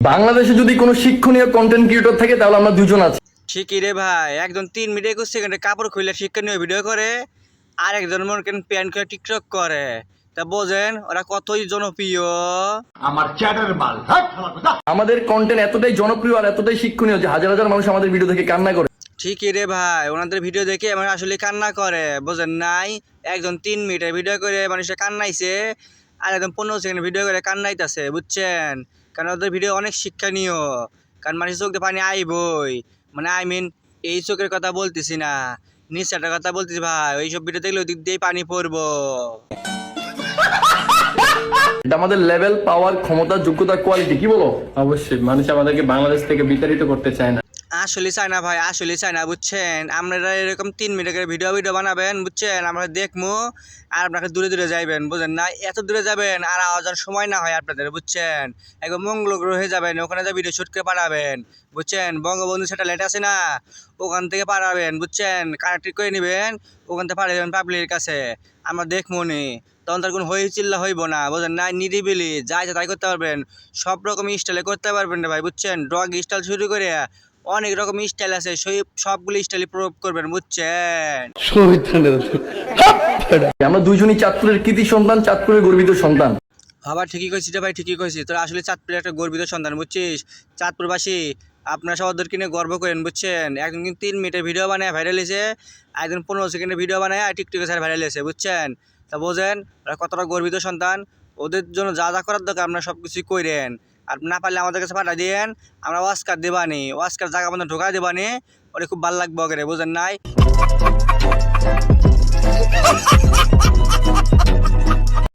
বাংলাদেশে যদি কোনো শিক্ষণীয় কন্টেন্ট ক্রিয়েটর থাকে তাহলে আমরা দুজন আছি। ঠিকই রে ভাই, একজন 3 মিনিট 21 সেকেন্ডে কাপড় খুলে শিক্ষণীয় ভিডিও করে, আর একজন মনে করেন প্যান্ট করে টিকটক করে। তা বোঝেন ওরা কতই জনপ্রিয়। আমার চ্যাটার মাল। আমাদের কন্টেন্ট এতটাই জনপ্রিয় আর এতটাই শিক্ষণীয় যে হাজার হাজার মানুষ আমাদের ভিডিও দেখে কান্না করে। ঠিকই রে ভাই, ওনাদের ভিডিও দেখে আমার আসলে কান্না করে, বোঝেন নাই? একজন 3 মিনিটের ভিডিও করে মানুষের কান্নাইছে, আর একদম 15 সেকেন্ড ভিডিও করে কান্নাইতেছে, বুঝছেন? কারণ ওদের ভিডিও অনেক শিক্ষণীয়, কারণ মানুষের চোখে পানি আইবই। মানে এই চোখের কথা বলতেছি না, নিশ্চয়টার কথা বলতেছি ভাই। ওইসব ভিডিও দেখলে ওই দিক দিয়েই পানি পড়বো। এটা আমাদের লেভেল, পাওয়ার, ক্ষমতা, যোগ্যতা, কোয়ালিটি, কি বলো? অবশ্যই মানুষ আমাদেরকে বাংলাদেশ থেকে বিতাড়িত করতে চায় না। আসলে চাই না ভাই, আসলে চাই না, বুঝছেন? আপনারা এরকম 3 মিনিটের ভিডিও বানাবেন, বুঝছেন? আমরা দেখবো আর আপনাকে দূরে দূরে যাইবেন, বুঝেন না? এত দূরে যাবেন আর আওয়ার সময় না হয় আপনাদের, বুঝছেন? একদম মঙ্গল গ্রহে যাবেন, ওখানে যা ভিডিও শুট করে পাঠাবেন, বুঝছেন? বঙ্গবন্ধু স্যাটেলাইট আছে না, ওখান থেকে পাঠাবেন, বুঝছেন? কানেক্ট করে নেবেন, ওখান থেকে পাঠাবেন পাবলিকের কাছে, আমরা দেখবো নি। তখন তার কোনো হই চিল্লা হইব না, বুঝেন না? নিরিবিলি যা ইচ্ছা তাই করতে পারবেন, সব রকম স্টাইলে করতে পারবেন না ভাই, বুঝছেন? ডগ স্টাইল শুরু করে অনেক রকম স্টাইল আছে, সবগুলো স্টাইল প্রয়োগ করবেন, বুঝছেন? আমরা দুইজনই চাঁদপুরের কৃতি সন্তান, চাঁদপুরের গর্বিত সন্তান। আবার ঠিকই কইছিস রে ভাই, ঠিকই কইছিস। তোরা আসলে চাঁদপুরের একটা গর্বিত সন্তান, বুঝছিস? চাঁদপুরবাসী আপনারা সবাইদেরকে নিয়ে গর্ব করেন, বুঝছেন? একজন কিন্তু 3 মিনিটের ভিডিও বানায় ভাইরাল হয়েছে, একজন 15 সেকেন্ডের ভিডিও বানায় আর টিকটকে স্যার ভাইরাল হয়েছে, বুঝছেন? তা বোঝেন ওরা কতটা গর্বিত সন্তান। ওদের জন্য যা যা করার দরকার আপনারা সব কিছুই করেন, আর না পারলে আমাদের কাছে পাঠা দিয়েন, আমরা অস্কার দেবানি, অস্কার জায়গা মধ্যে ঢোকা দেবানি, ওরা খুব ভালো লাগবে, বুঝেন নাই?